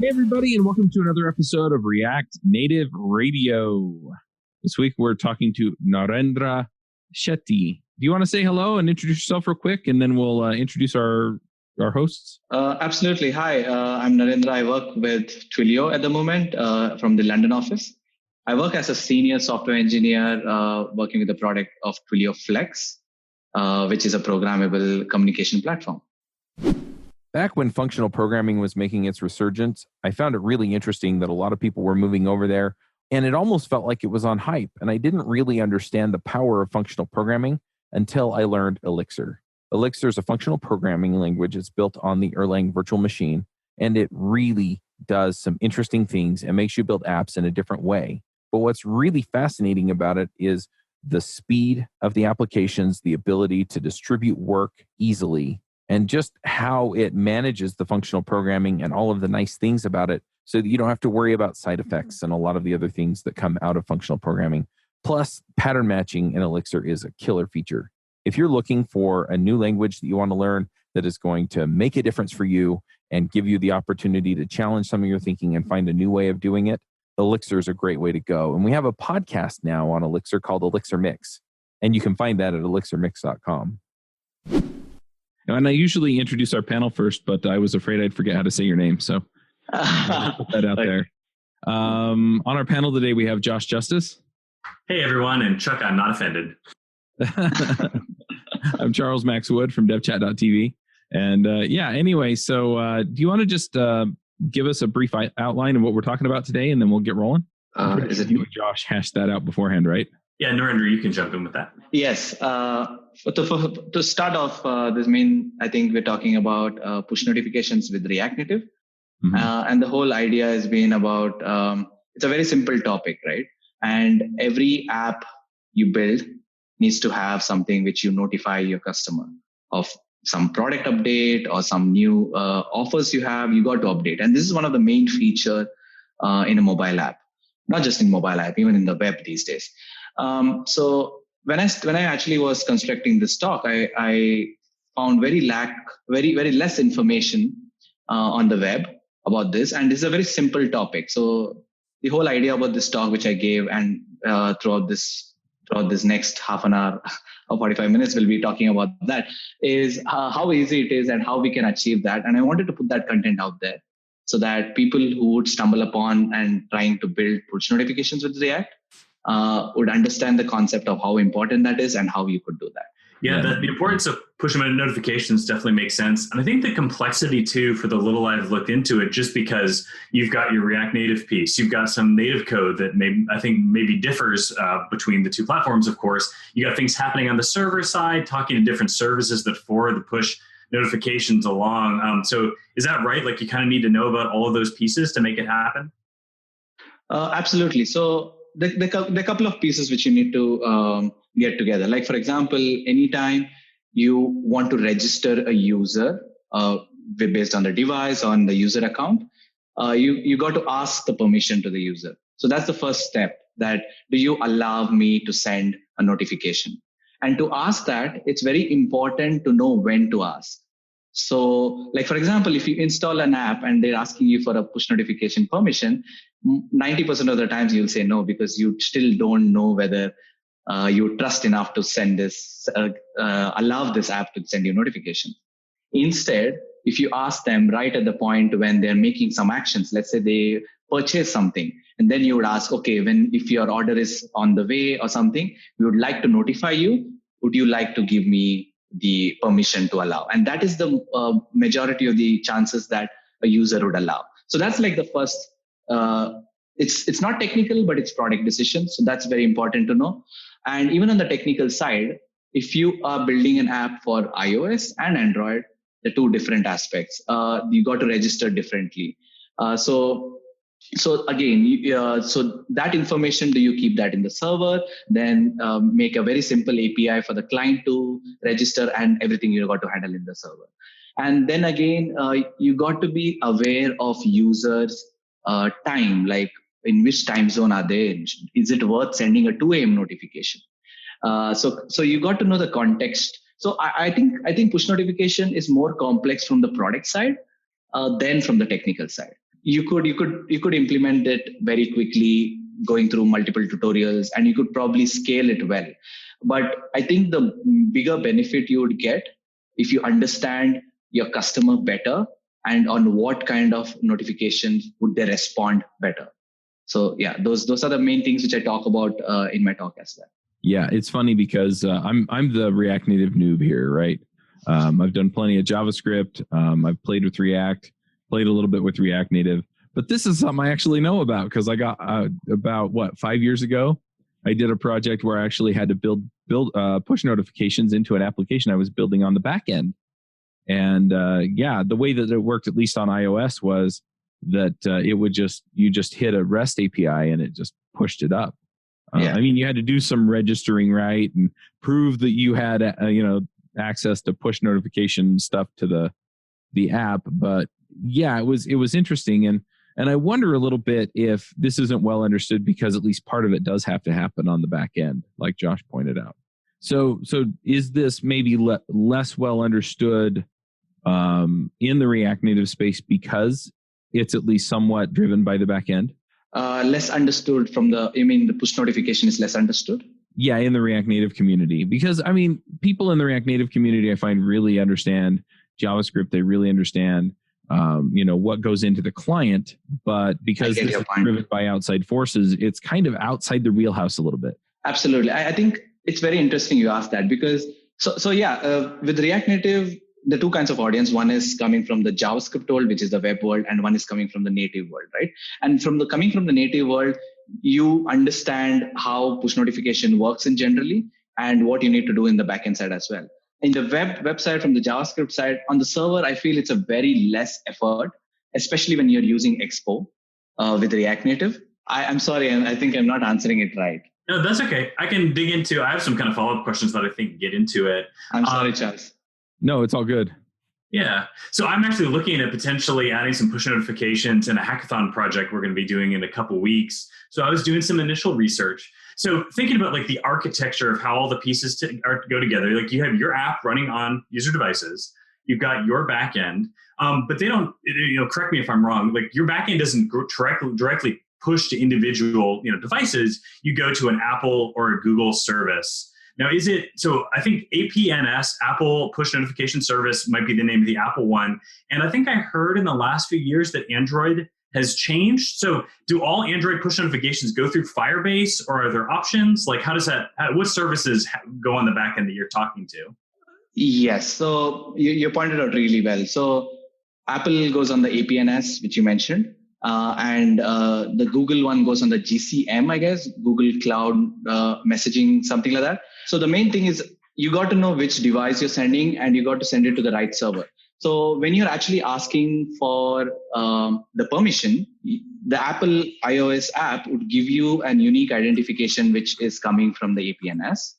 Hey, everybody, and welcome to another episode of React Native Radio. This week, we're talking to Narendra Shetty. Do you want to say hello and introduce yourself real quick, and then we'll introduce our hosts? Absolutely. Hi, I'm Narendra. I work with Twilio at the moment from the London office. I work as a senior software engineer working with the product of Twilio Flex, which is a programmable communication platform. Back when functional programming was making its resurgence, I found it really interesting that a lot of people were moving over there, and it almost felt like it was on hype, and I didn't really understand the power of functional programming until I learned Elixir. Elixir is a functional programming language. It's built on the Erlang virtual machine, and it really does some interesting things and makes you build apps in a different way. But what's really fascinating about it is the speed of the applications, the ability to distribute work easily, and just how it manages the functional programming and all of the nice things about it so that you don't have to worry about side effects and a lot of the other things that come out of functional programming. Plus, pattern matching in Elixir is a killer feature. If you're looking for a new language that you want to learn that is going to make a difference for you and give you the opportunity to challenge some of your thinking and find a new way of doing it, Elixir is a great way to go. And we have a podcast now on Elixir called Elixir Mix, and you can find that at elixirmix.com. And I usually introduce our panel first, but I was afraid I'd forget how to say your name, so I'll put that out there. On our panel today, we have Josh Justice. Hey, everyone, and Chuck, I'm not offended. I'm Charles Max Wood from devchat.tv. And anyway, so do you want to just give us a brief outline of what we're talking about today, and then we'll get rolling? Is it you and Josh hashed that out beforehand, right? Yeah, Narendra, you can jump in with that. Yes. To start off, I think we're talking about push notifications with React Native. Mm-hmm. And the whole idea has been about, it's a very simple topic, right? And every app you build needs to have something which you notify your customer of some product update or some new offers you have, you got to update. And this is one of the main feature in a mobile app, not just in mobile app, even in the web these days. So when I actually was constructing this talk, I found very less information on the web about this, and this is a very simple topic. So the whole idea about this talk, which I gave, and throughout this next half an hour or 45 minutes, we'll be talking about that, is how easy it is and how we can achieve that. And I wanted to put that content out there so that people who would stumble upon and trying to build push notifications with React would understand the concept of how important that is and how you could do that. Yeah, the importance of push notifications definitely makes sense. And I think the complexity too, for the little I've looked into it, just because you've got your React Native piece, you've got some native code that maybe differs between the two platforms, of course. You got things happening on the server side, talking to different services that forward the push notifications along. So is that right? Like you kind of need to know about all of those pieces to make it happen? Absolutely. So there are a couple of pieces which you need to get together. Like, for example, anytime you want to register a user based on the device, on the user account, you got to ask the permission to the user. So that's the first step, that do you allow me to send a notification? And to ask that, it's very important to know when to ask. So, like, for example, if you install an app and they're asking you for a push notification permission, 90% of the times you'll say no, because you still don't know whether you trust enough to send this, allow this app to send you notification. Instead, if you ask them right at the point when they're making some actions, let's say they purchase something, and then you would ask, okay, if your order is on the way or something, we would like to notify you. Would you like to give me the permission to allow? And that is the majority of the chances that a user would allow. So that's like the first, it's not technical, but it's product decision. So that's very important to know. And even on the technical side, if you are building an app for iOS and Android, the two different aspects, you got to register differently. So again, so that information, do you keep that in the server? Then make a very simple API for the client to register, and everything you got to handle in the server. And then again, you got to be aware of users' time, like in which time zone are they in? Is it worth sending a 2 a.m. notification? So you got to know the context. So I think push notification is more complex from the product side than from the technical side. you could implement it very quickly, going through multiple tutorials, and you could probably scale it well. But I think the bigger benefit you would get if you understand your customer better and on what kind of notifications would they respond better. So yeah, those are the main things which I talk about in my talk as well. Yeah, it's funny because I'm the React Native noob here, right? I've done plenty of JavaScript. I've played with React, played a little bit with React Native, but this is something I actually know about because I got about 5 years ago, I did a project where I actually had to build push notifications into an application I was building on the back end. And the way that it worked, at least on iOS, was that you just hit a REST API and it just pushed it up. I mean, you had to do some registering, right, and prove that you had access to push notification stuff to the app. But yeah, it was interesting, and I wonder a little bit if this isn't well understood because at least part of it does have to happen on the back end, like Josh pointed out. So is this maybe less well understood in the React Native space because it's at least somewhat driven by the back end? Less understood the push notification is less understood? Yeah, in the React Native community. Because, I mean, people in the React Native community, I find, really understand JavaScript. They really understand, what goes into the client. But because this is driven by outside forces, it's kind of outside the wheelhouse a little bit. Absolutely. I think it's very interesting you asked that because, with React Native, the two kinds of audience, one is coming from the JavaScript world, which is the web world, and one is coming from the native world, right? And coming from the native world, you understand how push notification works in generally and what you need to do in the backend side as well. In the website, from the JavaScript side, on the server, I feel it's a very less effort, especially when you're using Expo with React Native. I'm sorry, I think I'm not answering it right. No, that's okay. I can dig into, I have some kind of follow-up questions that I think get into it. I'm sorry, Charles. No, it's all good. Yeah. So I'm actually looking at potentially adding some push notifications in a hackathon project we're going to be doing in a couple weeks. So I was doing some initial research. So thinking about like the architecture of how all the pieces go together, like you have your app running on user devices, you've got your backend, but they don't, correct me if I'm wrong, like your backend doesn't directly push to individual devices. You go to an Apple or a Google service. Now, so I think APNS, Apple Push Notification Service, might be the name of the Apple one. And I think I heard in the last few years that Android has changed. So do all Android push notifications go through Firebase, or are there options? Like what services go on the back end that you're talking to? Yes, so you pointed out really well. So Apple goes on the APNS, which you mentioned. And the Google one goes on the GCM, I guess, Google Cloud Messaging, something like that. So the main thing is you got to know which device you're sending and you got to send it to the right server. So when you're actually asking for the permission, the Apple iOS app would give you an unique identification which is coming from the APNS,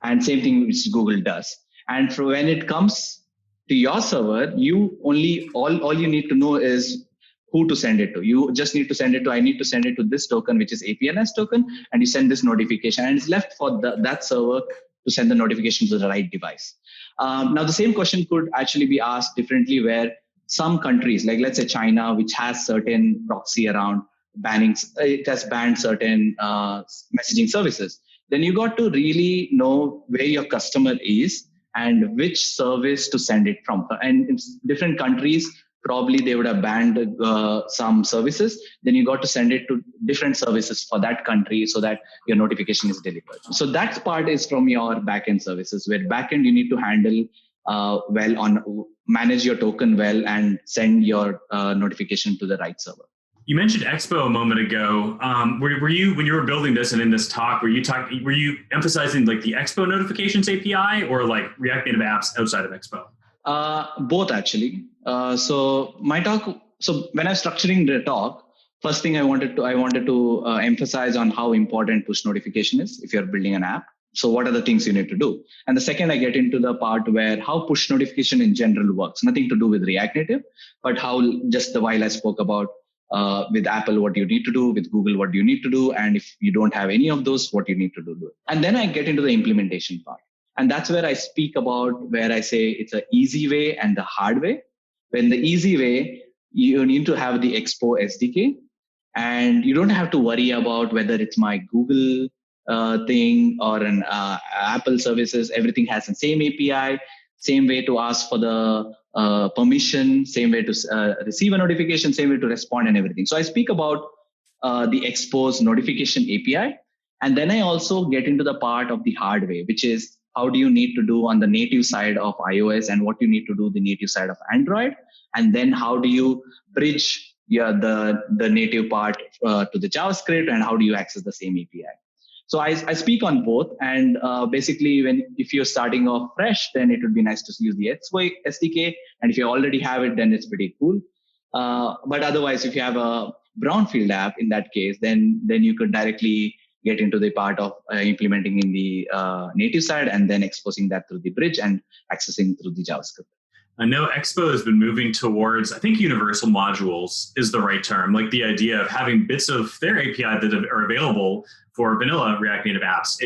and same thing which Google does. And when it comes to your server, you only all you need to know is who to send it to. You just need to send it to, I need to send it to this token, which is APNS token, and you send this notification, and it's left for that server to send the notification to the right device. Now, the same question could actually be asked differently, where some countries, like let's say China, which has certain proxy around banning, it has banned certain messaging services. Then you got to really know where your customer is and which service to send it from. And in different countries, probably they would have banned some services. Then you got to send it to different services for that country so that your notification is delivered. So that part is from your backend services, where backend you need to handle manage your token well and send your notification to the right server. You mentioned Expo a moment ago. Were you, when you were building this and in this talk, were you emphasizing like the Expo notifications API or like React Native apps outside of Expo? Both actually. So my talk. So when I was structuring the talk, first thing I wanted to emphasize on how important push notification is if you're building an app. So what are the things you need to do? And the second, I get into the part where how push notification in general works. Nothing to do with React Native, but how just the while I spoke about with Apple, what you need to do, with Google, what you need to do. And if you don't have any of those, what you need to do. And then I get into the implementation part. And that's where I speak about where I say it's an easy way and the hard way. When the easy way, you need to have the Expo SDK, and you don't have to worry about whether it's my Google thing or an Apple services. Everything has the same API, same way to ask for the permission, same way to receive a notification, same way to respond and everything. So I speak about the Expo's notification API. And then I also get into the part of the hard way, which is how do you need to do on the native side of iOS and what you need to do the native side of Android. And then how do you bridge the native part to the JavaScript, and how do you access the same API? So I speak on both. And basically, if you're starting off fresh, then it would be nice to use the Expo SDK. And if you already have it, then it's pretty cool. But otherwise, if you have a brownfield app in that case, then you could directly get into the part of implementing in the native side and then exposing that through the bridge and accessing through the JavaScript. I know Expo has been moving towards, I think universal modules is the right term, like the idea of having bits of their API that are available for vanilla React Native apps.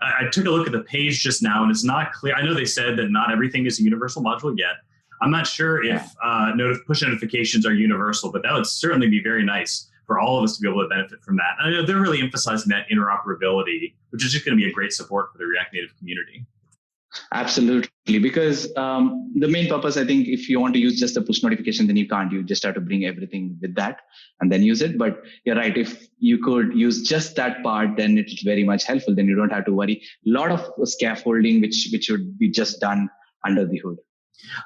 I took a look at the page just now, and it's not clear. I know they said that not everything is a universal module yet. I'm not sure if push notifications are universal, but that would certainly be very nice for all of us to be able to benefit from that. I know they're really emphasizing that interoperability, which is just going to be a great support for the React Native community. Absolutely, because the main purpose, I think, if you want to use just a push notification, then you can't. You just have to bring everything with that and then use it. But you're right, if you could use just that part, then it's very much helpful. Then you don't have to worry. A lot of scaffolding, which should be just done under the hood.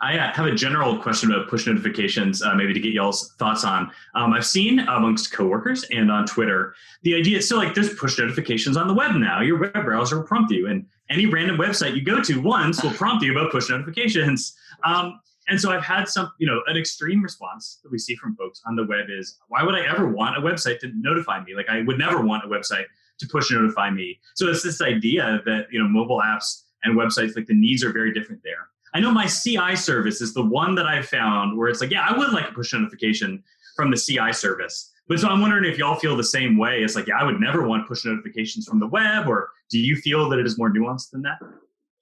I have a general question about push notifications, maybe to get y'all's thoughts on. I've seen amongst coworkers and on Twitter, the idea, so like there's push notifications on the web now. Your web browser will prompt you, and any random website you go to once will prompt you about push notifications. And so I've had an extreme response that we see from folks on the web is, why would I ever want a website to notify me? Like I would never want a website to push notify me. So it's this idea that, mobile apps and websites, like the needs are very different there. I know my CI service is the one that I found where it's like, yeah, I would like a push notification from the CI service. But so I'm wondering if y'all feel the same way. It's like, yeah, I would never want push notifications from the web, or do you feel that it is more nuanced than that?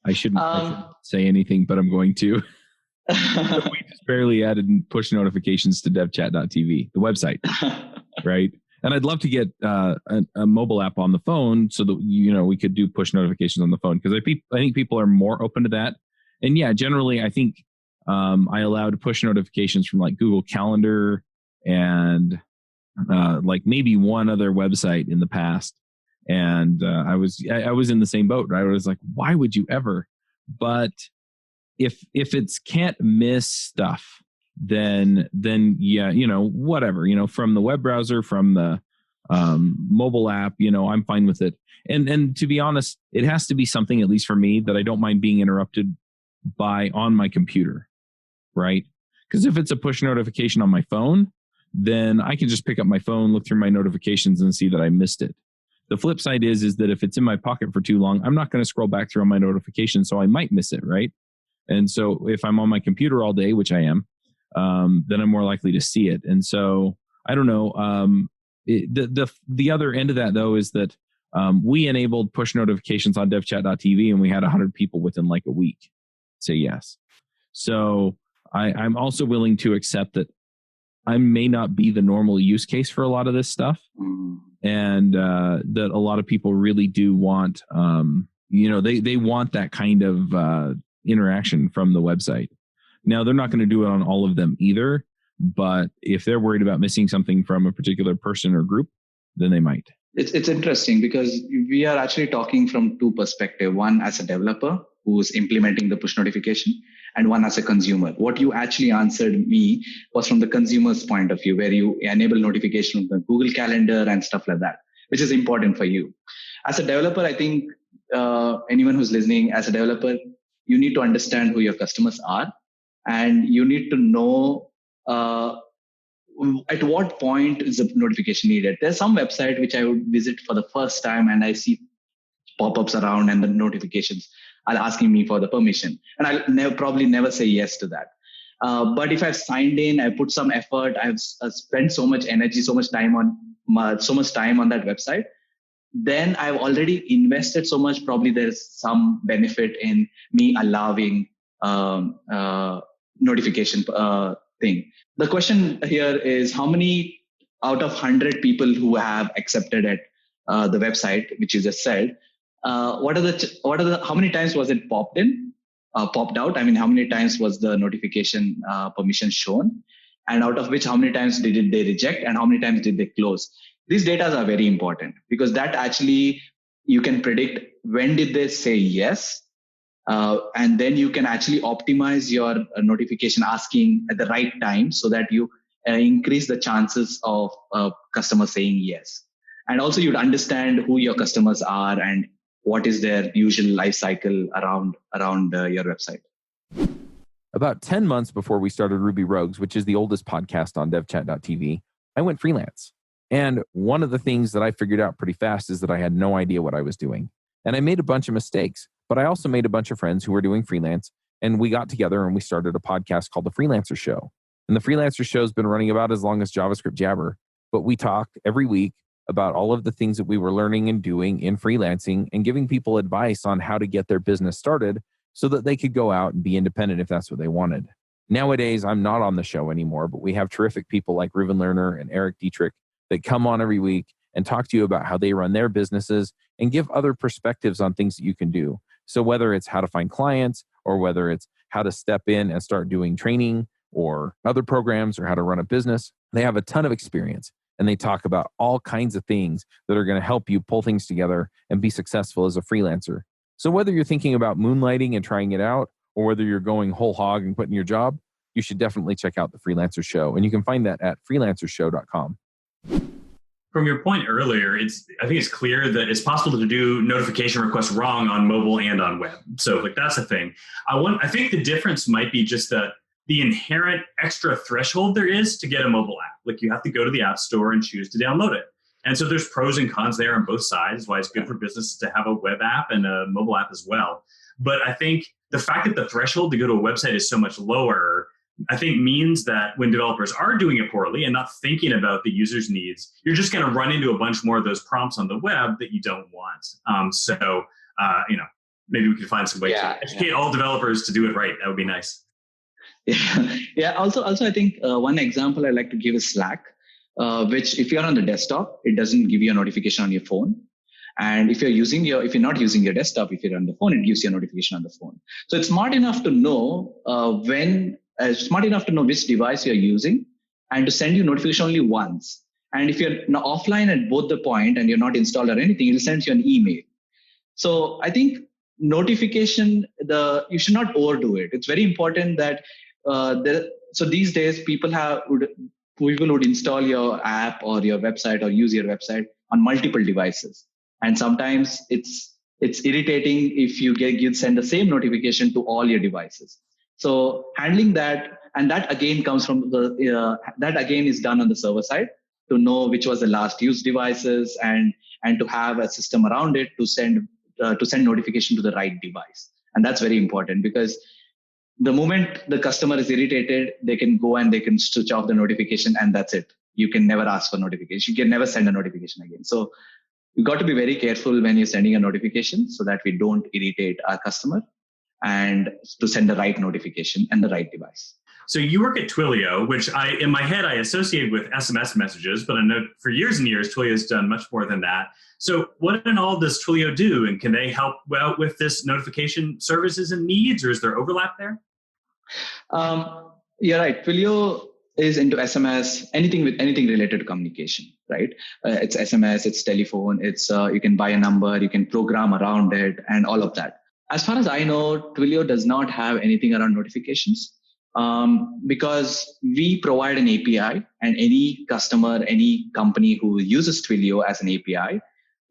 I shouldn't say anything, but I'm going to. We just barely added push notifications to devchat.tv, the website, right? And I'd love to get a mobile app on the phone so that, we could do push notifications on the phone, because I think people are more open to that. And yeah, generally, I think I allowed push notifications from like Google Calendar and like maybe one other website in the past. And I was in the same boat, right? I was like, why would you ever? But if it's can't miss stuff, then yeah, whatever, from the web browser, from the mobile app, I'm fine with it. And to be honest, it has to be something, at least for me, that I don't mind being interrupted by on my computer, right? Because if it's a push notification on my phone, then I can just pick up my phone, look through my notifications, and see that I missed it. The flip side is that if it's in my pocket for too long, I'm not going to scroll back through my notifications, so I might miss it, right? And so if I'm on my computer all day, which I am, then I'm more likely to see it. And so I don't know. The other end of that, though, is that we enabled push notifications on devchat.tv, and we had 100 people within like a week say yes. So I'm also willing to accept that I may not be the normal use case for a lot of this stuff, and that a lot of people really do want, they want that kind of interaction from the website. Now, they're not going to do it on all of them either, but if they're worried about missing something from a particular person or group, then they might. It's interesting because we are actually talking from two perspectives. One as a developer who's implementing the push notification, and one as a consumer. What you actually answered me was from the consumer's point of view, where you enable notification on the Google Calendar and stuff like that, which is important for you. As a developer, I think anyone who's listening, as a developer, you need to understand who your customers are, and you need to know at what point is the notification needed. There's some website which I would visit for the first time, and I see pop-ups around and the notifications are asking me for the permission, and I'll probably never say yes to that. But if I've signed in, I put some effort, I've spent so much energy, so much time on that website, then I've already invested so much. Probably there's some benefit in me allowing notification thing. The question here is how many out of 100 people who have accepted it, the website, which you just said, how many times was it popped out? I mean, how many times was the notification permission shown? And out of which, how many times did they reject and how many times did they close? These data are very important because that actually you can predict when did they say yes. And then you can actually optimize your notification asking at the right time so that you increase the chances of customers saying yes. And also you'd understand who your customers are and what is their usual life cycle around your website. About 10 months before we started Ruby Rogues, which is the oldest podcast on devchat.tv, I went freelance. And one of the things that I figured out pretty fast is that I had no idea what I was doing. And I made a bunch of mistakes, but I also made a bunch of friends who were doing freelance. And we got together and we started a podcast called The Freelancer Show. And The Freelancer Show has been running about as long as JavaScript Jabber. But we talk every week about all of the things that we were learning and doing in freelancing and giving people advice on how to get their business started so that they could go out and be independent if that's what they wanted. Nowadays, I'm not on the show anymore, but we have terrific people like Reuven Lerner and Eric Dietrich that come on every week and talk to you about how they run their businesses and give other perspectives on things that you can do. So whether it's how to find clients or whether it's how to step in and start doing training or other programs or how to run a business, they have a ton of experience and they talk about all kinds of things that are going to help you pull things together and be successful as a freelancer. So whether you're thinking about moonlighting and trying it out or whether you're going whole hog and quitting your job, you should definitely check out The Freelancer Show. And you can find that at freelancershow.com. From your point earlier, I think it's clear that it's possible to do notification requests wrong on mobile and on web. So that's a thing. I think the difference might be just the inherent extra threshold there is to get a mobile app. Like you have to go to the App Store and choose to download it. And so there's pros and cons there on both sides, why it's good for businesses to have a web app and a mobile app as well. But I think the fact that the threshold to go to a website is so much lower, I think means that when developers are doing it poorly and not thinking about the user's needs, you're just going to run into a bunch more of those prompts on the web that you don't want. Maybe we could find some way to educate all developers to do it right. That would be nice. Yeah. Also, I think one example I like to give is Slack, which if you're on the desktop, it doesn't give you a notification on your phone. And if you're not using your desktop, if you're on the phone, it gives you a notification on the phone. So it's smart enough to know which device you're using and to send you notification only once. And if you're offline at both the point and you're not installed or anything, it'll send you an email. So I think notification, you should not overdo it. It's very important that so these days people would install your app or your website or use your website on multiple devices. And sometimes it's irritating if you send the same notification to all your devices. So handling that, and that again comes from that again is done on the server side to know which was the last used devices and to have a system around it to send notification to the right device. And that's very important because the moment the customer is irritated, they can go and they can switch off the notification and that's it. You can never ask for notification. You can never send a notification again. So you got to be very careful when you're sending a notification so that we don't irritate our customer and to send the right notification and the right device. So you work at Twilio, which in my head I associate with SMS messages, but I know for years and years, Twilio has done much more than that. So what in all does Twilio do? And can they help out with this notification services and needs, or is there overlap there? You're right. Twilio is into SMS, anything related to communication, right? It's SMS, it's telephone, it's you can buy a number, you can program around it and all of that. As far as I know, Twilio does not have anything around notifications because we provide an API and any customer, any company who uses Twilio as an API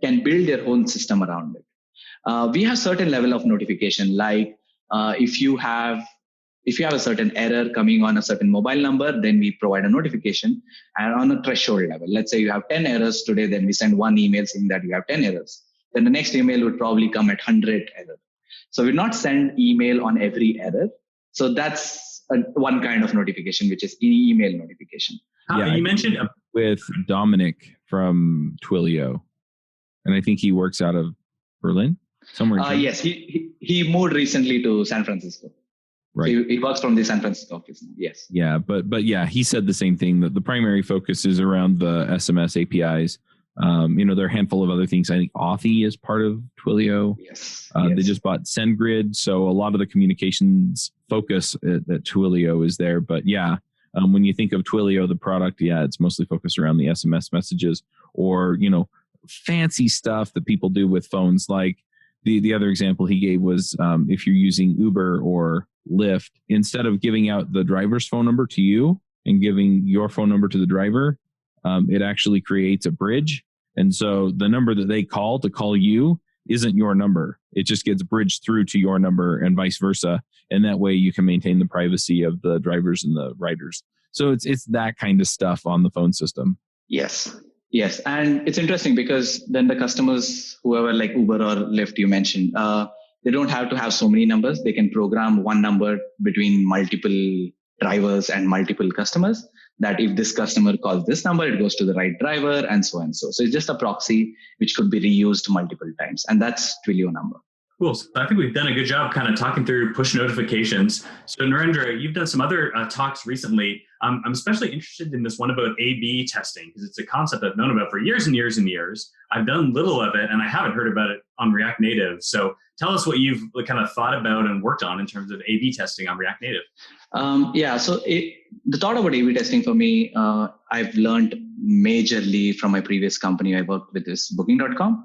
can build their own system around it. We have certain level of notification, like if you have a certain error coming on a certain mobile number, then we provide a notification and on a threshold level. Let's say you have 10 errors today, then we send one email saying that you have 10 errors. Then the next email would probably come at 100 errors. So we not send email on every error. So that's one kind of notification, which is email notification. Yeah, you mentioned with Dominic from Twilio, and I think he works out of Berlin somewhere. Yes, he moved recently to San Francisco. Right. So he works from the San Francisco office now. Yes. Yeah, but yeah, he said the same thing, that the primary focus is around the SMS APIs. There are a handful of other things. I think Authy is part of Twilio. Yes. They just bought SendGrid, so a lot of the communications focus at Twilio is there. But yeah, when you think of Twilio, the product, it's mostly focused around the SMS messages, or fancy stuff that people do with phones. Like the other example he gave was if you're using Uber or Lyft, instead of giving out the driver's phone number to you and giving your phone number to the driver, it actually creates a bridge. And so the number that they call to call you isn't your number. It just gets bridged through to your number and vice versa. And that way you can maintain the privacy of the drivers and the riders. So it's that kind of stuff on the phone system. Yes. And it's interesting because then the customers, whoever like Uber or Lyft you mentioned, they don't have to have so many numbers. They can program one number between multiple drivers and multiple customers, that if this customer calls this number, it goes to the right driver and so and so. So it's just a proxy which could be reused multiple times. And that's Twilio number. Cool. So I think we've done a good job kind of talking through push notifications. So Narendra, you've done some other talks recently. I'm especially interested in this one about A/B testing, because it's a concept I've known about for years and years and years. I've done little of it, and I haven't heard about it on React Native. So tell us what you've kind of thought about and worked on in terms of A/B testing on React Native. So the thought about A/B testing for me, I've learned majorly from my previous company I worked with, is Booking.com.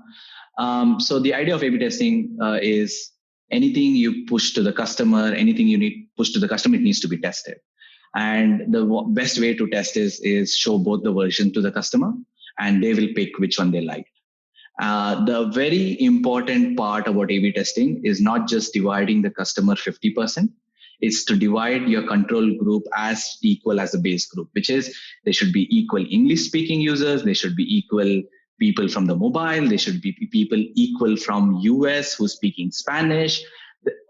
So the idea of A/B testing is anything you push to the customer, anything you need push to the customer, it needs to be tested. And the best way to test is show both the version to the customer, and they will pick which one they like. The very important part about A/B testing is not just dividing the customer 50%. It's to divide your control group as equal as the base group, which is they should be equal English speaking users. They should be equal people from the mobile. They should be people equal from US who's speaking Spanish.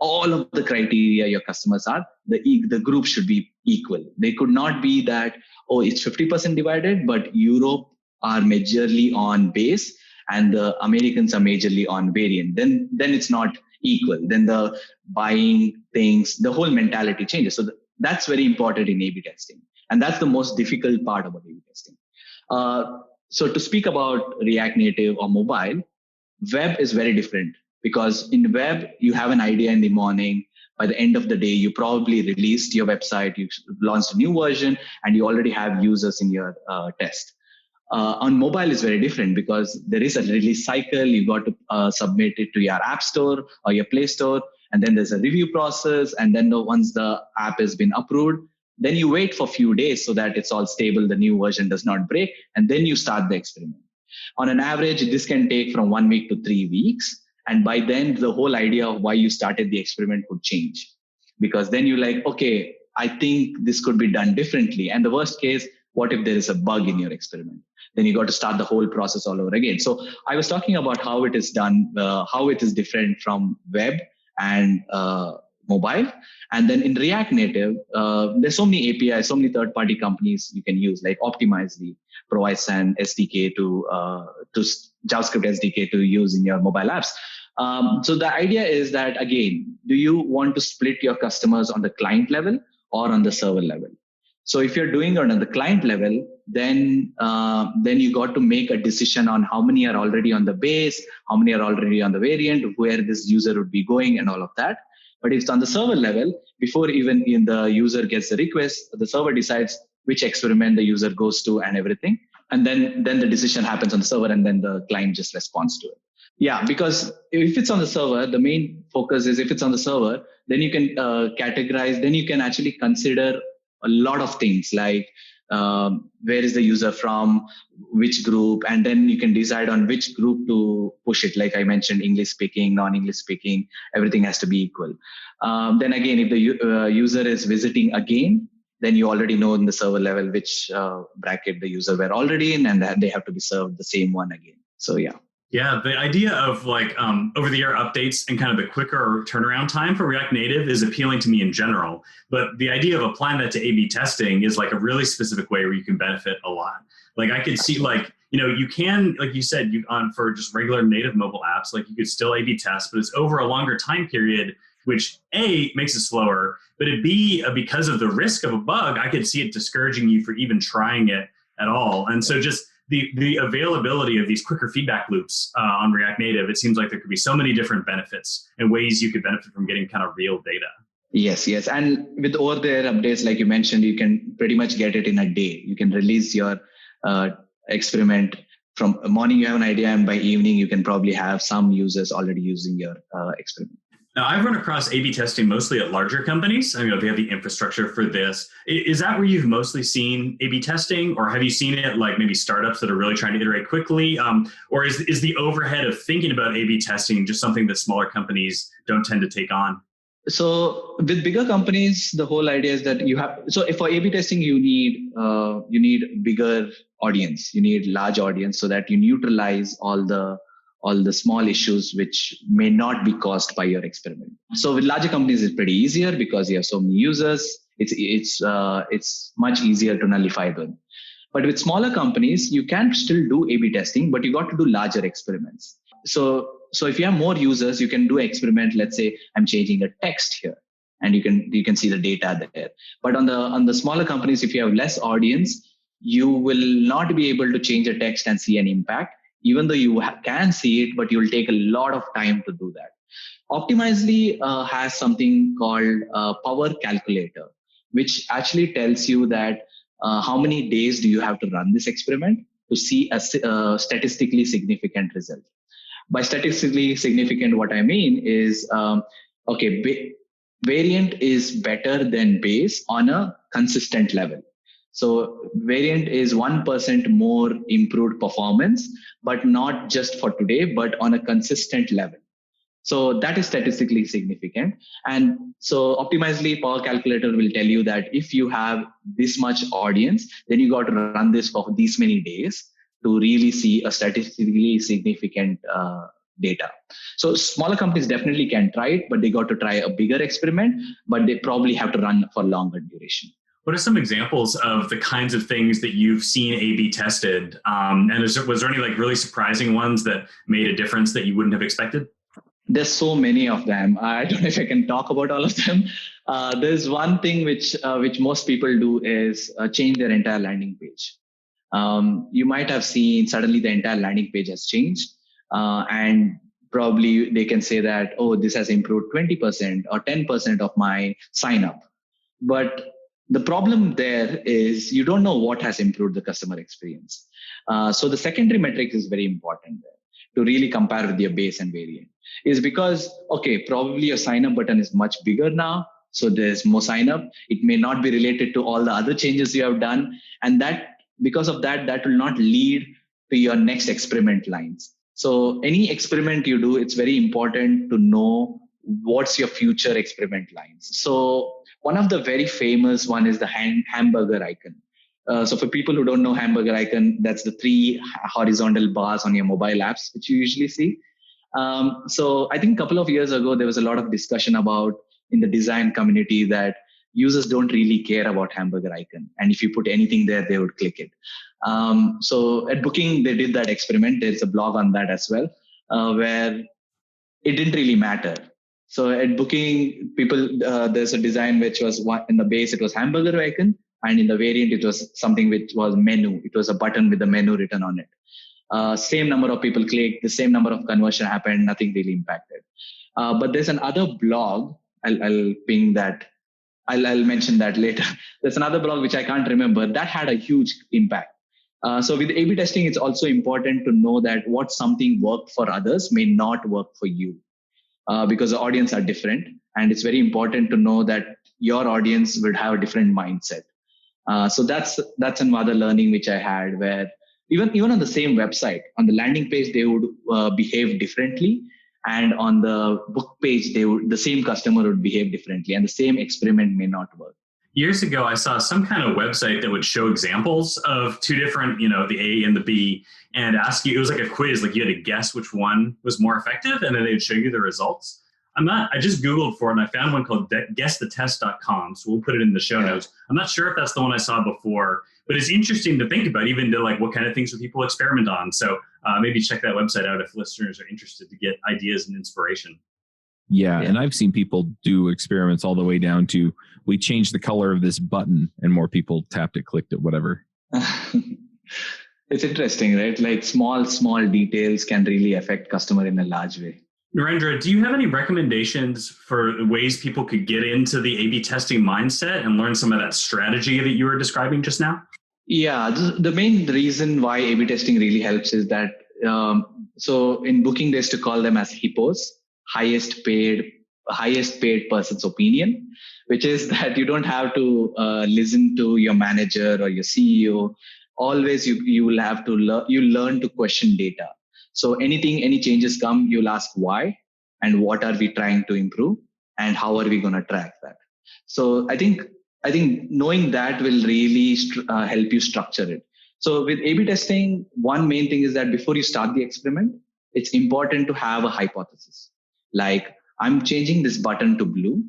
All of the criteria your customers are, the group should be equal. They could not be that, it's 50% divided, but Europe are majorly on base and the Americans are majorly on variant. Then it's not equal. Then the buying things, the whole mentality changes. So that's very important in A/B testing. And that's the most difficult part about A/B testing. So to speak about React Native or mobile, web is very different, because in web, you have an idea in the morning. By the end of the day, you probably released your website, you launched a new version, and you already have users in your test. On mobile is very different, because there is a release cycle. You got to submit it to your app store or your Play Store, and then there's a review process. And then once the app has been approved, then you wait for a few days so that it's all stable, the new version does not break, and then you start the experiment. On an average, this can take from 1 week to 3 weeks. And by then, the whole idea of why you started the experiment would change, because then you're like, okay, I think this could be done differently. And the worst case, what if there is a bug in your experiment? Then you got to start the whole process all over again. So I was talking about how it is done, how it is different from web and mobile. And then in React Native, there's so many APIs, so many third-party companies you can use, like Optimizely provides an SDK to JavaScript SDK to use in your mobile apps. So the idea is that, again, do you want to split your customers on the client level or on the server level? So if you're doing it on the client level, then you got to make a decision on how many are already on the base, how many are already on the variant, where this user would be going, and all of that. But if it's on the server level, before even the user gets the request, the server decides which experiment the user goes to and everything. And then the decision happens on the server, and then the client just responds to it. Yeah, because if it's on the server, the main focus is if it's on the server, then you can categorize, then you can actually consider a lot of things like where is the user from, which group, and then you can decide on which group to push it. Like I mentioned, English speaking, non-English speaking, everything has to be equal. Then again, if the user is visiting again, then you already know in the server level which bracket the user were already in, and that they have to be served the same one again. So yeah. Yeah, the idea of like over-the-air updates and kind of the quicker turnaround time for React Native is appealing to me in general. But the idea of applying that to A/B testing is like a really specific way where you can benefit a lot. Like I could see you can, like you said, for just regular native mobile apps, like you could still A/B test, but it's over a longer time period. which A, makes it slower, but it B, because of the risk of a bug, I could see it discouraging you for even trying it at all. And so just the availability of these quicker feedback loops on React Native, it seems like there could be so many different benefits and ways you could benefit from getting kind of real data. Yes. And with over-the-air updates, like you mentioned, you can pretty much get it in a day. You can release your experiment from morning, you have an idea, and by evening, you can probably have some users already using your experiment. Now, I've run across A/B testing mostly at larger companies. I mean, they have the infrastructure for this. Is that where you've mostly seen A/B testing, or have you seen it like maybe startups that are really trying to iterate quickly? Or is the overhead of thinking about A/B testing just something that smaller companies don't tend to take on? So with bigger companies, the whole idea is that you have. So if for A/B testing, you need bigger audience. You need large audience so that you neutralize all the small issues which may not be caused by your experiment. So with larger companies, it's pretty easier because you have so many users. It's much easier to nullify them. But with smaller companies, you can still do A/B testing, but you got to do larger experiments. So if you have more users, you can do an experiment. Let's say I'm changing a text here, and you can see the data there. But on the smaller companies, if you have less audience, you will not be able to change a text and see an impact, even though you can see it, but you'll take a lot of time to do that. Optimizely has something called power calculator, which actually tells you that how many days do you have to run this experiment to see a statistically significant result. By statistically significant, what I mean is, variant is better than base on a consistent level. So variant is 1% more improved performance, but not just for today, but on a consistent level. So that is statistically significant. And so Optimizely Power Calculator will tell you that if you have this much audience, then you got to run this for these many days to really see a statistically significant data. So smaller companies definitely can try it, but they got to try a bigger experiment, but they probably have to run for longer duration. What are some examples of the kinds of things that you've seen A/B tested? And was there any like really surprising ones that made a difference that you wouldn't have expected? There's so many of them. I don't know if I can talk about all of them. There's one thing which most people do is change their entire landing page. You might have seen suddenly the entire landing page has changed, and probably they can say that, oh, this has improved 20% or 10% of my sign up. But the problem there is you don't know what has improved the customer experience. So the secondary metric is very important there to really compare with your base and variant. Is because, okay, probably your sign up button is much bigger now. So there's more sign up. It may not be related to all the other changes you have done. And that because of that will not lead to your next experiment lines. So any experiment you do, it's very important to know what's your future experiment lines. So one of the very famous one is the hamburger icon. So for people who don't know hamburger icon, that's the 3 horizontal bars on your mobile apps, which you usually see. So I think a couple of years ago, there was a lot of discussion about in the design community that users don't really care about hamburger icon. And if you put anything there, they would click it. So at Booking, they did that experiment. There's a blog on that as well, where it didn't really matter. So at Booking, there's a design which was in the base, it was hamburger icon. And in the variant, it was something which was menu. It was a button with the menu written on it. Same number of people clicked, the same number of conversion happened, nothing really impacted. But there's another blog, I'll ping that. I'll mention that later. There's another blog which I can't remember that had a huge impact. So with A/B testing, it's also important to know that what something worked for others may not work for you because the audience are different. And it's very important to know that your audience would have a different mindset. So that's another learning which I had where even on the same website, on the landing page, they would behave differently. And on the book page, the same customer would behave differently and the same experiment may not work. Years ago, I saw some kind of website that would show examples of 2 different, the A and the B, and ask you, it was like a quiz, like you had to guess which one was more effective, and then they would show you the results. I just Googled for it, and I found one called guessthetest.com, so we'll put it in the show notes. I'm not sure if that's the one I saw before, but it's interesting to think about, even to like what kind of things would people experiment on. So maybe check that website out if listeners are interested to get ideas and inspiration. Yeah, and I've seen people do experiments all the way down to we changed the color of this button and more people tapped it, clicked it, whatever. It's interesting, right? Like small details can really affect customer in a large way. Narendra, do you have any recommendations for ways people could get into the A/B testing mindset and learn some of that strategy that you were describing just now? Yeah, the main reason why A/B testing really helps is that, so in booking, they used to call them as HIPPOs, highest paid person's opinion, which is that you don't have to listen to your manager or your CEO. Always you will have to learn to question data. So any changes come, you'll ask why and what are we trying to improve and how are we going to track that. So I think knowing that will really help you structure it. So with A/B testing, one main thing is that before you start the experiment, it's important to have a hypothesis. Like, I'm changing this button to blue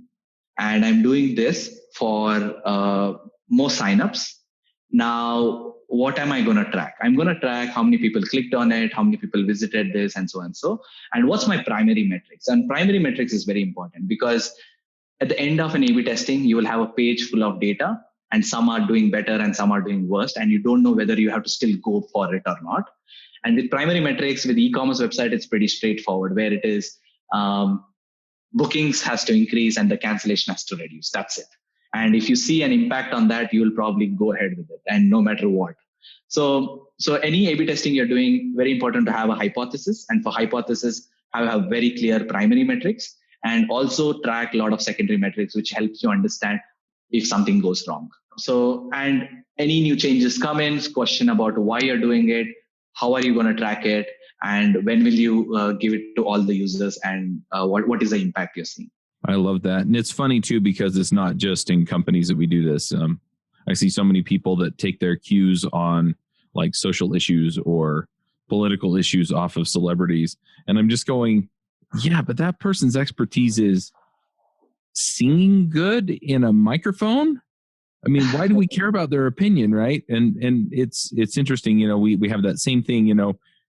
and I'm doing this for more signups. Now, what am I going to track? I'm going to track how many people clicked on it, how many people visited this, and so and so. And what's my primary metrics? And primary metrics is very important because at the end of an A/B testing, you will have a page full of data and some are doing better and some are doing worse. And you don't know whether you have to still go for it or not. And with primary metrics, with e-commerce website, it's pretty straightforward where it is bookings has to increase and the cancellation has to reduce. That's it. And if you see an impact on that, you will probably go ahead with it, and no matter what. So any A/B testing you're doing, very important to have a hypothesis. And for hypothesis, have very clear primary metrics and also track a lot of secondary metrics, which helps you understand if something goes wrong. So, and any new changes come in, question about why you're doing it, how are you going to track it, and when will you give it to all the users, and what is the impact you're seeing. I love that. And it's funny too, because it's not just in companies that we do this. I see so many people that take their cues on like social issues or political issues off of celebrities. And I'm just going, yeah, but that person's expertise is singing good in a microphone. I mean, why do we care about their opinion, right? And it's interesting, we have that same thing,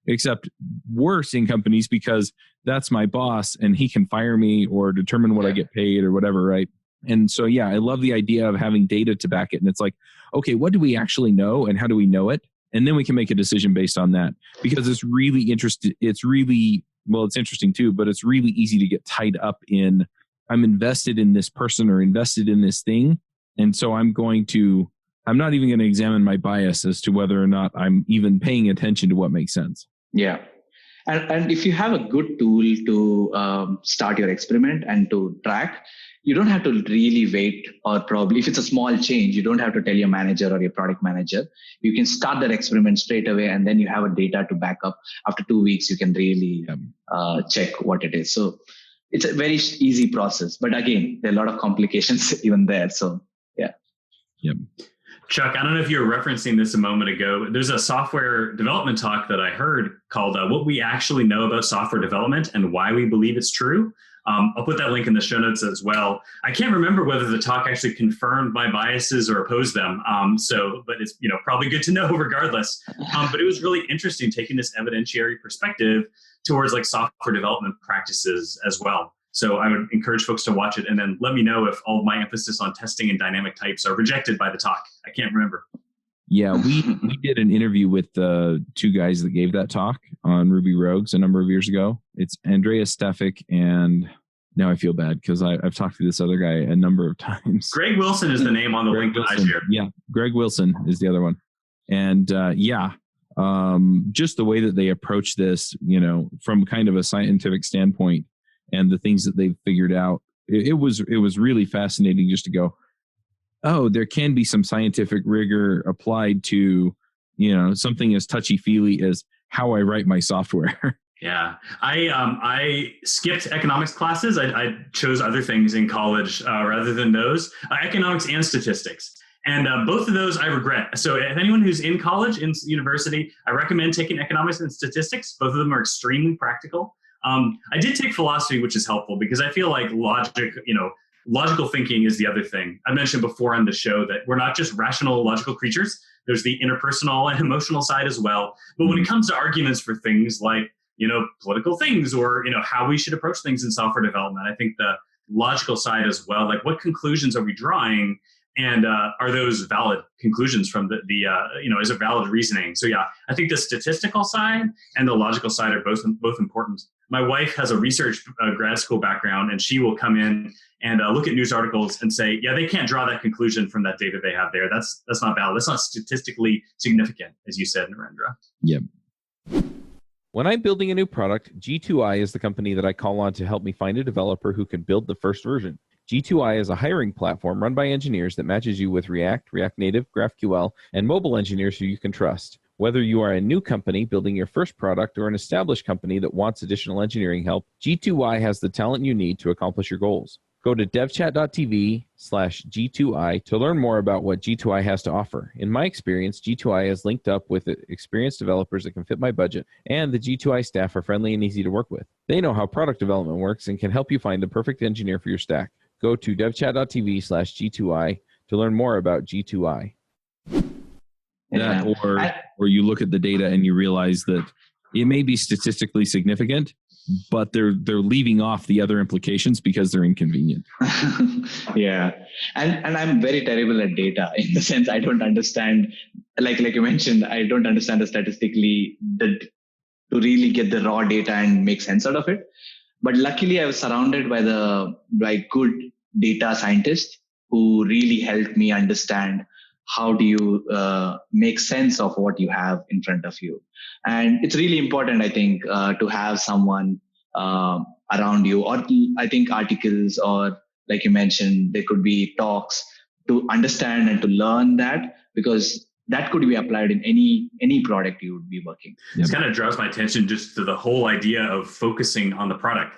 except worse in companies because that's my boss and he can fire me or determine what I get paid or whatever, right? And so, yeah, I love the idea of having data to back it. And it's like, okay, what do we actually know and how do we know it? And then we can make a decision based on that, because it's really interesting. It's interesting too, but it's really easy to get tied up in, I'm invested in this person or invested in this thing. And so I'm not even going to examine my bias as to whether or not I'm even paying attention to what makes sense. Yeah. And if you have a good tool to start your experiment and to track, you don't have to really wait, or probably if it's a small change, you don't have to tell your manager or your product manager. You can start that experiment straight away, and then you have a data to back up. After 2 weeks, you can really check what it is. So it's a very easy process. But again, there are a lot of complications even there. So yeah. Yep. Chuck, I don't know if you were referencing this a moment ago. There's a software development talk that I heard called What We Actually Know About Software Development and Why We Believe It's True. I'll put that link in the show notes as well. I can't remember whether the talk actually confirmed my biases or opposed them. But it's probably good to know regardless. But it was really interesting taking this evidentiary perspective towards like software development practices as well. So I would encourage folks to watch it and then let me know if all of my emphasis on testing and dynamic types are rejected by the talk. I can't remember. Yeah, we did an interview with the two guys that gave that talk on Ruby Rogues a number of years ago. It's Andreas Stefik, and now I feel bad because I've talked to this other guy a number of times. Greg Wilson is the name on the link that I shared. Yeah, Greg Wilson is the other one. And just the way that they approach this, from kind of a scientific standpoint and the things that they've figured out, it was really fascinating just to go, oh, there can be some scientific rigor applied to, something as touchy-feely as how I write my software. Yeah, I skipped economics classes. I chose other things in college rather than those, economics and statistics. And both of those I regret. So if anyone who's in college, in university, I recommend taking economics and statistics. Both of them are extremely practical. I did take philosophy, which is helpful because I feel like logical thinking is the other thing. I mentioned before on the show that we're not just rational, logical creatures. There's the interpersonal and emotional side as well. But when it comes to arguments for things like, political things or, how we should approach things in software development. I think the logical side as well, like what conclusions are we drawing? And are those valid conclusions from the is it valid reasoning? So yeah, I think the statistical side and the logical side are both important. My wife has a research grad school background, and she will come in and look at news articles and say, yeah, they can't draw that conclusion from that data they have there. That's not valid. That's not statistically significant, as you said, Narendra. Yep. When I'm building a new product, G2I is the company that I call on to help me find a developer who can build the first version. G2I is a hiring platform run by engineers that matches you with React, React Native, GraphQL, and mobile engineers who you can trust. Whether you are a new company building your first product or an established company that wants additional engineering help, G2I has the talent you need to accomplish your goals. Go to devchat.tv/G2I to learn more about what G2I has to offer. In my experience, G2I is linked up with experienced developers that can fit my budget, and the G2I staff are friendly and easy to work with. They know how product development works and can help you find the perfect engineer for your stack. Go to devchat.tv/G2I to learn more about G2I. Yeah, or you look at the data and you realize that it may be statistically significant, but they're leaving off the other implications because they're inconvenient. Yeah. And I'm very terrible at data in the sense I don't understand, like you mentioned, I don't understand the statistically to really get the raw data and make sense out of it. But luckily I was surrounded by good data scientists who really helped me understand how do you make sense of what you have in front of you. And it's really important, I think, to have someone around you, or I think articles, or like you mentioned, there could be talks to understand and to learn that, because that could be applied in any product you would be working. This kind of draws my attention just to the whole idea of focusing on the product.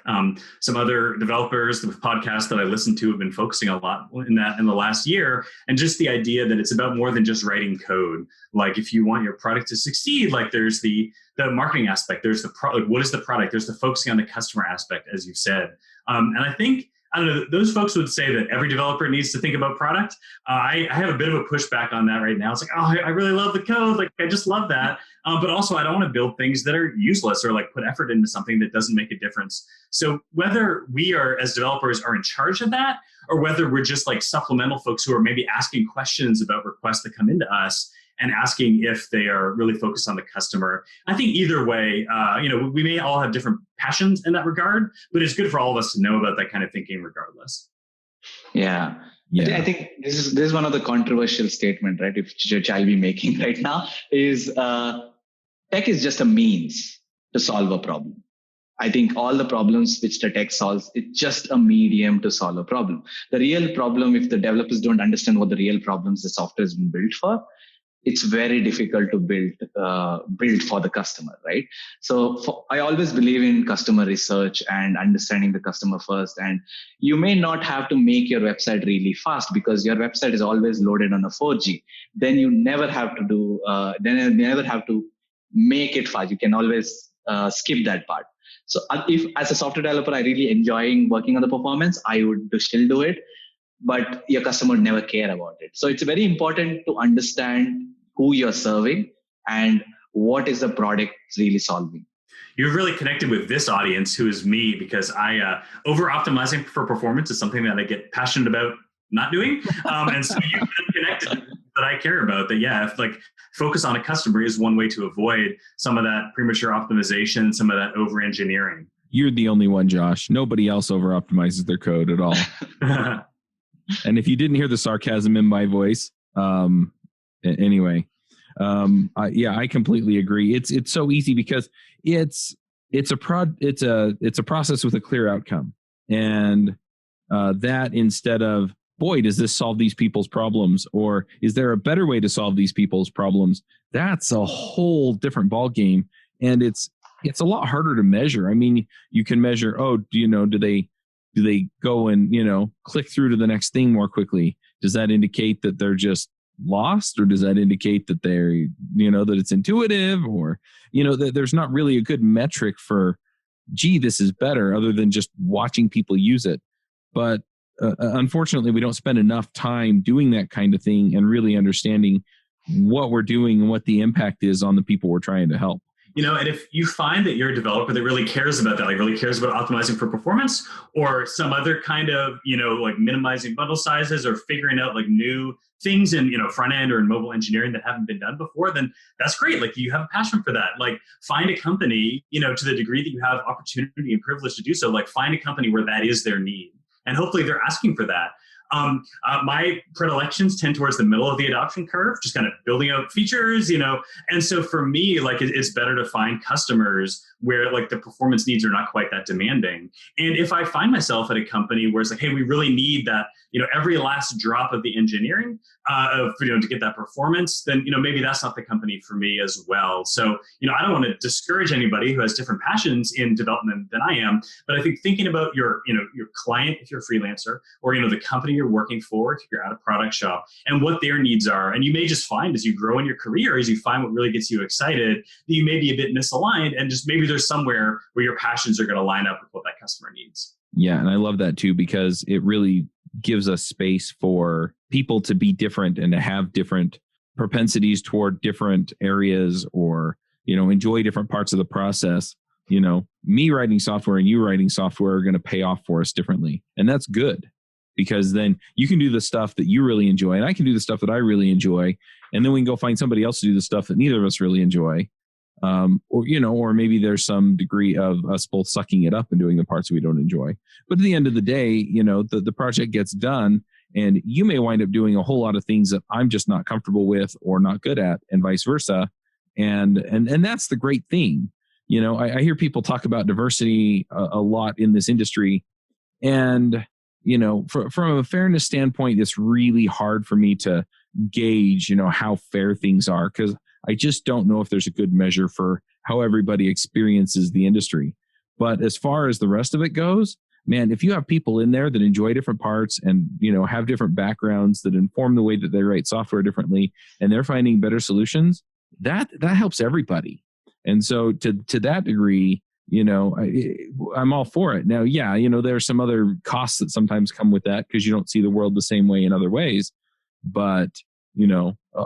Some other developers with podcasts that I listen to have been focusing a lot in the last year, and just the idea that it's about more than just writing code. Like if you want your product to succeed, like there's the marketing aspect, there's the what is the product, there's the focusing on the customer aspect, as you've said. And I think, I don't know, those folks would say that every developer needs to think about product. I have a bit of a pushback on that right now. It's like, I really love the code. Like, I just love that. But also, I don't want to build things that are useless or like put effort into something that doesn't make a difference. So whether we are, as developers, are in charge of that, or whether we're just like supplemental folks who are maybe asking questions about requests that come into us and asking if they are really focused on the customer. I think either way, we may all have different passions in that regard, but it's good for all of us to know about that kind of thinking regardless. Yeah. I think this is one of the controversial statement, right, which I'll be making right now, is tech is just a means to solve a problem. I think all the problems which the tech solves, it's just a medium to solve a problem. The real problem, if the developers don't understand what the real problems the software has been built for, it's very difficult to build for the customer, right? So I always believe in customer research and understanding the customer first. And you may not have to make your website really fast because your website is always loaded on a 4G. Then you never have to make it fast. You can always skip that part. So if as a software developer, I really enjoying working on the performance, I would still do it. But your customer would never care about it. So it's very important to understand who you're serving and what is the product really solving. You've really connected with this audience, who is me, because I over-optimizing for performance is something that I get passionate about not doing. And so you've connected that I care about that. Yeah, if like focus on a customer is one way to avoid some of that premature optimization, some of that over-engineering. You're the only one, Josh. Nobody else over-optimizes their code at all. And if you didn't hear the sarcasm in my voice, anyway, I completely agree. It's so easy because it's a process with a clear outcome, and that instead of, boy, does this solve these people's problems, or is there a better way to solve these people's problems? That's a whole different ballgame, and it's a lot harder to measure. I mean, you can measure, do they go and, click through to the next thing more quickly? Does that indicate that they're just lost, or does that indicate that they're, that it's intuitive, or, that there's not really a good metric for, gee, this is better, other than just watching people use it. But unfortunately, we don't spend enough time doing that kind of thing and really understanding what we're doing and what the impact is on the people we're trying to help. And if you find that you're a developer that really cares about that, like really cares about optimizing for performance or some other kind of, like minimizing bundle sizes or figuring out like new things in, front end or in mobile engineering that haven't been done before, then that's great. Like you have a passion for that. Like find a company, to the degree that you have opportunity and privilege to do so, like find a company where that is their need. And hopefully they're asking for that. My predilections tend towards the middle of the adoption curve, just kind of building out features, And so for me, like it's better to find customers where like the performance needs are not quite that demanding. And if I find myself at a company where it's like, hey, we really need that, every last drop of the engineering to get that performance, then, maybe that's not the company for me as well. So, I don't want to discourage anybody who has different passions in development than I am, but I think thinking about your client, if you're a freelancer, or, the company you're working for, if you're at a product shop, and what their needs are. And you may just find as you grow in your career, as you find what really gets you excited, that you may be a bit misaligned, and just maybe there's somewhere where your passions are going to line up with what that customer needs. Yeah, and I love that too, because it really gives us space for people to be different and to have different propensities toward different areas, or, enjoy different parts of the process. Me writing software and you writing software are going to pay off for us differently. And that's good, because then you can do the stuff that you really enjoy and I can do the stuff that I really enjoy. And then we can go find somebody else to do the stuff that neither of us really enjoy. Or maybe there's some degree of us both sucking it up and doing the parts we don't enjoy. But at the end of the day, the project gets done, and you may wind up doing a whole lot of things that I'm just not comfortable with or not good at, and vice versa. And that's the great thing. I hear people talk about diversity a lot in this industry, and from a fairness standpoint, it's really hard for me to gauge, how fair things are, because I just don't know if there's a good measure for how everybody experiences the industry. But as far as the rest of it goes, man, if you have people in there that enjoy different parts and, have different backgrounds that inform the way that they write software differently, and they're finding better solutions, that helps everybody. And so to that degree, I'm all for it. Now, yeah, there are some other costs that sometimes come with that because you don't see the world the same way in other ways. But,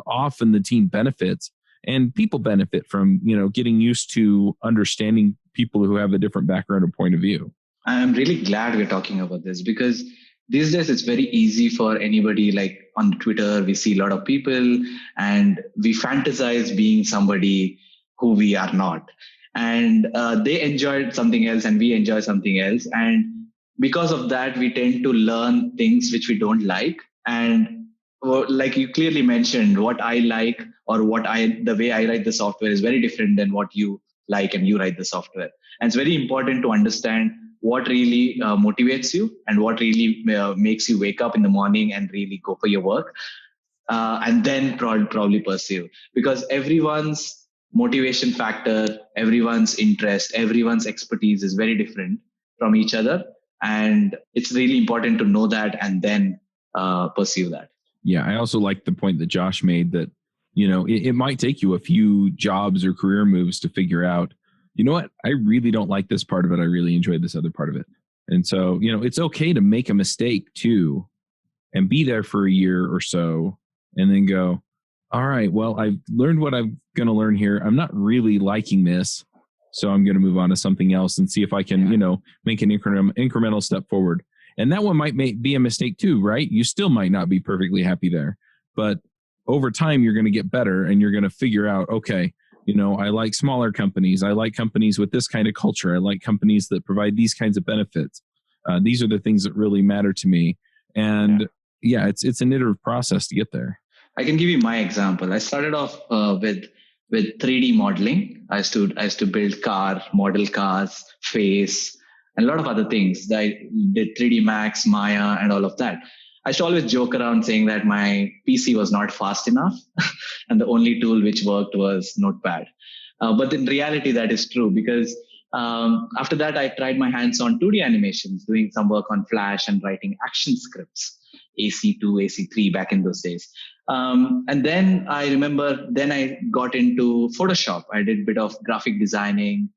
often the team benefits. And people benefit from, getting used to understanding people who have a different background or point of view. I'm really glad we're talking about this, because these days it's very easy for anybody, like on Twitter, we see a lot of people and we fantasize being somebody who we are not. And they enjoyed something else and we enjoy something else. And because of that, we tend to learn things which we don't like. And like you clearly mentioned, what I like or the way I write the software is very different than what you like and you write the software. And it's very important to understand what really motivates you and what really makes you wake up in the morning and really go for your work, and then probably pursue. Because everyone's motivation factor, everyone's interest, everyone's expertise is very different from each other. And it's really important to know that and then pursue that. Yeah, I also like the point that Josh made that, it might take you a few jobs or career moves to figure out, you know what, I really don't like this part of it. I really enjoyed this other part of it. And so, it's okay to make a mistake too and be there for a year or so and then go, all right, well, I've learned what I'm going to learn here. I'm not really liking this. So I'm going to move on to something else and see if I can, make an incremental step forward. And that one might be a mistake too, right? You still might not be perfectly happy there, but over time, you're going to get better and you're going to figure out, okay, I like smaller companies. I like companies with this kind of culture. I like companies that provide these kinds of benefits. These are the things that really matter to me. And it's an iterative process to get there. I can give you my example. I started off with 3D modeling. I used to build model cars, face, and a lot of other things. I did 3D Max, Maya, and all of that. I used to always joke around saying that my PC was not fast enough and the only tool which worked was Notepad. But in reality, that is true, because after that, I tried my hands on 2D animations, doing some work on Flash and writing action scripts, AC2, AC3 back in those days. And then I remember, I got into Photoshop. I did a bit of graphic designing.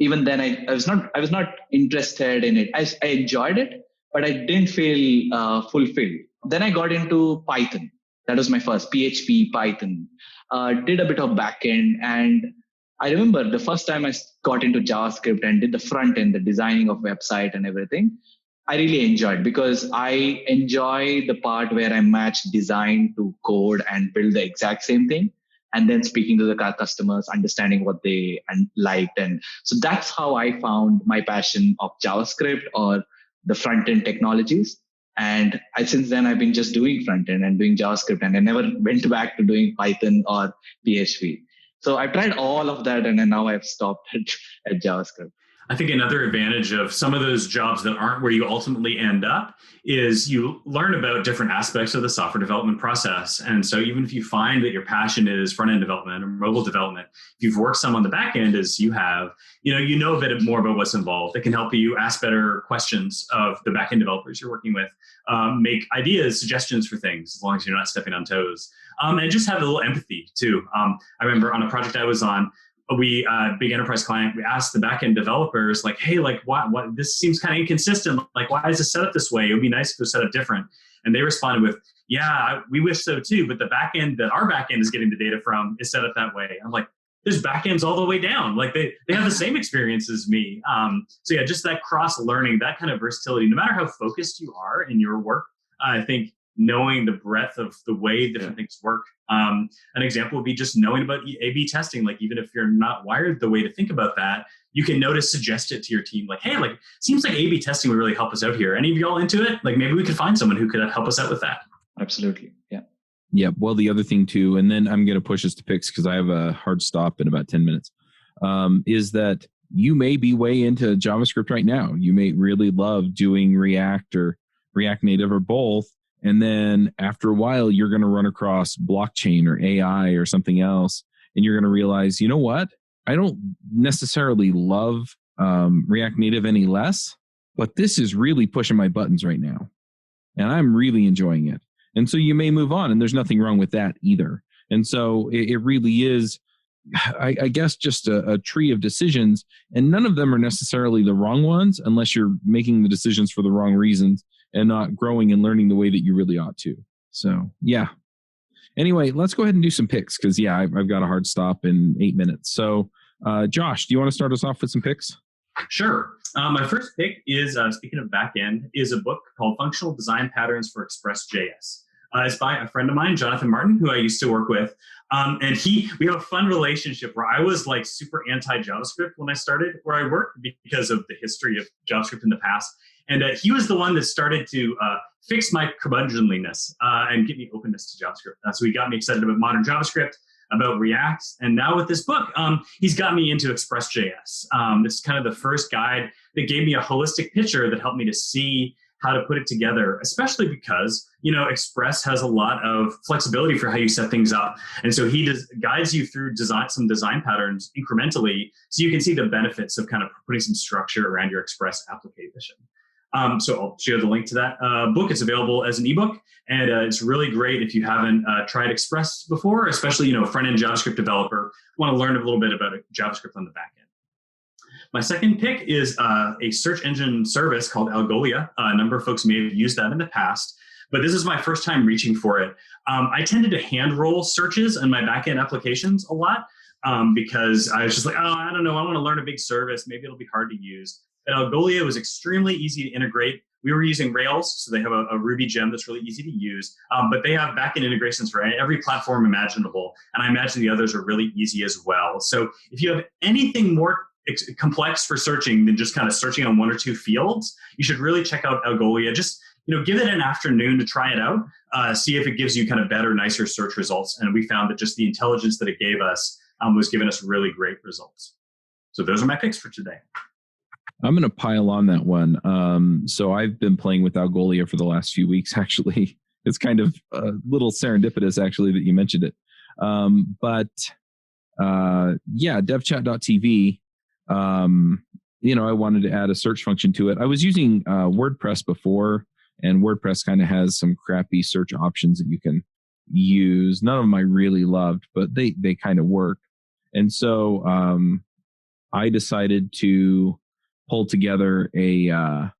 Even then, I was not interested in it. I enjoyed it, but I didn't feel fulfilled. Then I got into Python. That was my first PHP, Python. Did a bit of backend, and I remember the first time I got into JavaScript and did the front end, the designing of website and everything, I really enjoyed, because I enjoy the part where I match design to code and build the exact same thing, and then speaking to the customers, understanding what they liked. And so that's how I found my passion of JavaScript or the front end technologies. And since then, I've been just doing front end and doing JavaScript, and I never went back to doing Python or PHP. So I've tried all of that, and then now I've stopped at JavaScript. I think another advantage of some of those jobs that aren't where you ultimately end up is you learn about different aspects of the software development process. And so even if you find that your passion is front-end development or mobile development, if you've worked some on the back end as you have, you know a bit more about what's involved. It can help you ask better questions of the back-end developers you're working with, make ideas, suggestions for things, as long as you're not stepping on toes. And just have a little empathy too. I remember on a project I was on, we big enterprise client, we asked the backend developers, like, hey, like what this seems kind of inconsistent, like why is it set up this way? It would be nice if it was set up different. And they responded with, yeah, we wish so too, but the backend that our backend is getting the data from is set up that way. I'm like, there's backends all the way down, like they have the same experience as me. So yeah, just that cross learning, that kind of versatility, no matter how focused you are in your work, I think knowing the breadth of the way different things work. An example would be just knowing about A/B testing. Like, even if you're not wired the way to think about that, you can suggest it to your team. Like, hey, like, seems like A/B testing would really help us out here. Any of y'all into it? Like, maybe we could find someone who could help us out with that. Absolutely. Yeah. Yeah. Well, the other thing too, and then I'm going to push us to picks because I have a hard stop in about 10 minutes, is that you may be way into JavaScript right now. You may really love doing React or React Native or both. And then after a while, you're going to run across blockchain or AI or something else. And you're going to realize, you know what? I don't necessarily love React Native any less, but this is really pushing my buttons right now. And I'm really enjoying it. And so you may move on, and there's nothing wrong with that either. And so it really is, I guess, just a tree of decisions. And none of them are necessarily the wrong ones unless you're making the decisions for the wrong reasons and not growing and learning the way that you really ought to. So, yeah. Anyway, let's go ahead and do some picks because, yeah, I've got a hard stop in 8 minutes. So, Josh, do you want to start us off with some picks? Sure. My first pick is, speaking of backend, is a book called Functional Design Patterns for Express.js. It's by a friend of mine, Jonathan Martin, who I used to work with. And we have a fun relationship where I was like super anti-JavaScript when I started where I worked because of the history of JavaScript in the past. And he was the one that started to fix my curmudgeonliness and get me openness to JavaScript. So he got me excited about modern JavaScript, about React. And now with this book, he's got me into Express.js. This is kind of the first guide that gave me a holistic picture that helped me to see how to put it together, especially because, Express has a lot of flexibility for how you set things up. And so he guides you through some design patterns incrementally so you can see the benefits of kind of putting some structure around your Express application. So I'll share the link to that book. It's available as an ebook, and it's really great if you haven't tried Express before, especially, a front-end JavaScript developer, want to learn a little bit about JavaScript on the back end. My second pick is a search engine service called Algolia. A number of folks may have used that in the past, but this is my first time reaching for it. I tended to hand roll searches in my backend applications a lot because I was just like, I don't know, I want to learn a big service. Maybe it'll be hard to use. At Algolia, was extremely easy to integrate. We were using Rails, so they have a Ruby gem that's really easy to use, but they have backend integrations for every platform imaginable, and I imagine the others are really easy as well. So if you have anything more complex for searching than just kind of searching on one or two fields, you should really check out Algolia. Just give it an afternoon to try it out, see if it gives you kind of better, nicer search results. And we found that just the intelligence that it gave us was giving us really great results. So those are my picks for today. I'm going to pile on that one. So I've been playing with Algolia for the last few weeks, actually. It's kind of a little serendipitous, actually, that you mentioned it. But devchat.tv, I wanted to add a search function to it. I was using WordPress before, and WordPress kind of has some crappy search options that you can use. None of them I really loved, but they kind of work. And so I decided to pull together a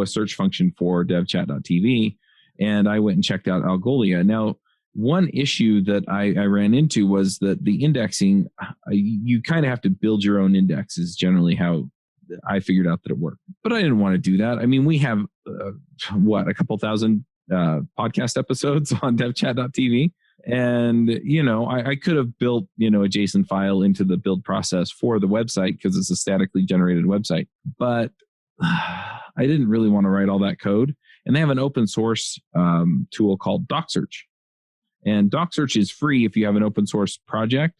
search function for devchat.tv, and I went and checked out Algolia. Now, one issue that I ran into was that the indexing, you kind of have to build your own index is generally how I figured out that it worked. But I didn't want to do that. I mean, we have, a couple thousand podcast episodes on devchat.tv. And, I could have built, a JSON file into the build process for the website because it's a statically generated website. But I didn't really want to write all that code. And they have an open source tool called DocSearch. And DocSearch is free if you have an open source project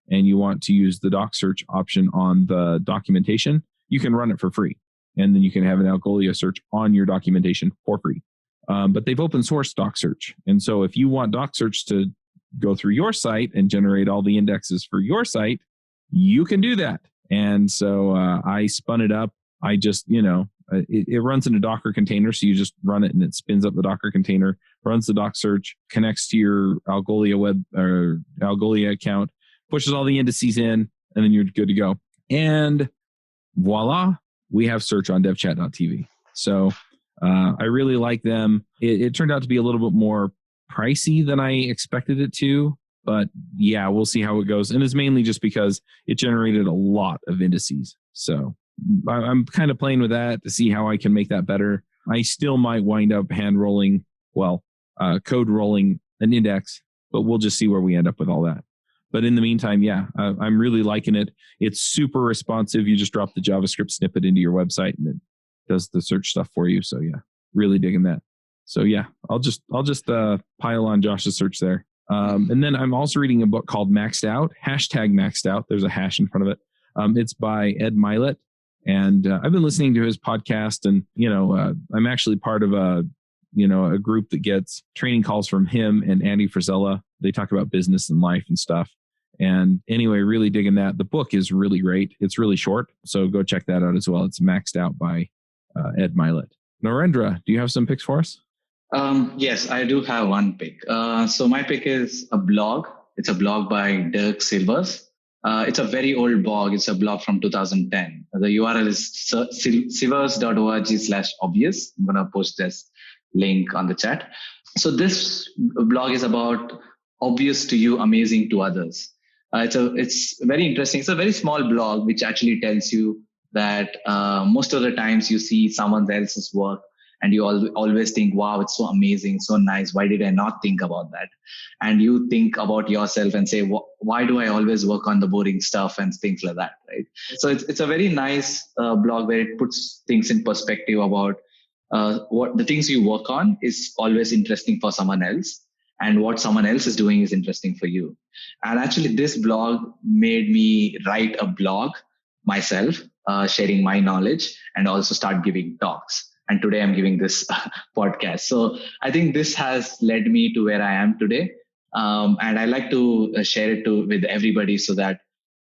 and you want to use the DocSearch option on the documentation. You can run it for free. And then you can have an Algolia search on your documentation for free. But they've open sourced DocSearch. And so if you want DocSearch to go through your site and generate all the indexes for your site, you can do that. And so I spun it up. I just, it runs in a Docker container. So you just run it and it spins up the Docker container, runs the DocSearch, connects to your Algolia web or Algolia account, pushes all the indices in, and then you're good to go. And voila, we have search on devchat.tv. So I really like them. It turned out to be a little bit more pricey than I expected it to, but yeah, we'll see how it goes. And it's mainly just because it generated a lot of indices. So I'm kind of playing with that to see how I can make that better. I still might wind up code rolling an index, but we'll just see where we end up with all that. But in the meantime, I'm really liking it. It's super responsive. You just drop the JavaScript snippet into your website and it does the search stuff for you. So yeah, really digging that. So yeah, I'll just pile on Josh's search there. And then I'm also reading a book called Maxed Out, #Maxed Out. There's a hash in front of it. It's by Ed Mylett. And I've been listening to his podcast, and I'm actually part of a group that gets training calls from him and Andy Frisella. They talk about business and life and stuff. And anyway, really digging that. The book is really great. It's really short, so go check that out as well. It's Maxed Out by Ed Mylett. Narendra, do you have some picks for us? Yes, I do have one pick. So my pick is a blog. It's a blog by Dirk Silvers. It's a very old blog. It's a blog from 2010. The URL is silvers.org/obvious. I'm going to post this link on the chat. So this blog is about obvious to you, amazing to others. It's very interesting. It's a very small blog, which actually tells you that most of the times you see someone else's work and you always think, wow, it's so amazing, so nice. Why did I not think about that? And you think about yourself and say, why do I always work on the boring stuff and things like that, right? So it's a very nice blog where it puts things in perspective about what the things you work on is always interesting for someone else, and what someone else is doing is interesting for you. And actually, this blog made me write a blog myself, sharing my knowledge, and also start giving talks. And today I'm giving this podcast. So I think this has led me to where I am today. And I like to share it with everybody so that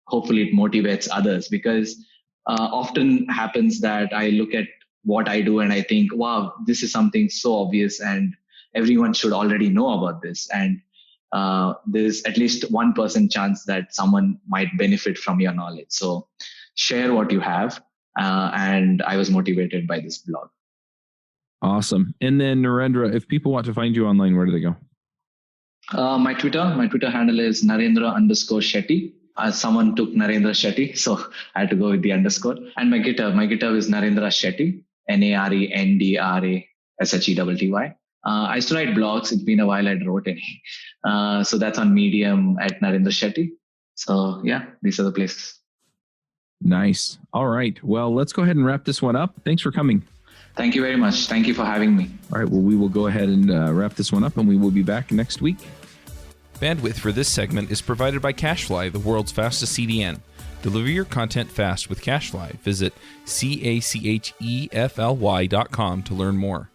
hopefully it motivates others, because often happens that I look at what I do and I think, wow, this is something so obvious and everyone should already know about this. And there's at least 1% chance that someone might benefit from your knowledge. So share what you have. And I was motivated by this blog. Awesome. And then Narendra, if people want to find you online, where do they go? My Twitter handle is Narendra_Shetty. Someone took Narendra Shetty, so I had to go with the underscore. And my GitHub is Narendra Shetty, NARENDRASHETTY. I used to write blogs. It's been a while I wrote any. So that's on Medium at Narendra Shetty. So yeah, these are the places. Nice. All right. Well, let's go ahead and wrap this one up. Thanks for coming. Thank you very much. Thank you for having me. All right. Well, we will go ahead and wrap this one up, and we will be back next week. Bandwidth for this segment is provided by CacheFly, the world's fastest CDN. Deliver your content fast with CacheFly. Visit CACHEFLY.com to learn more.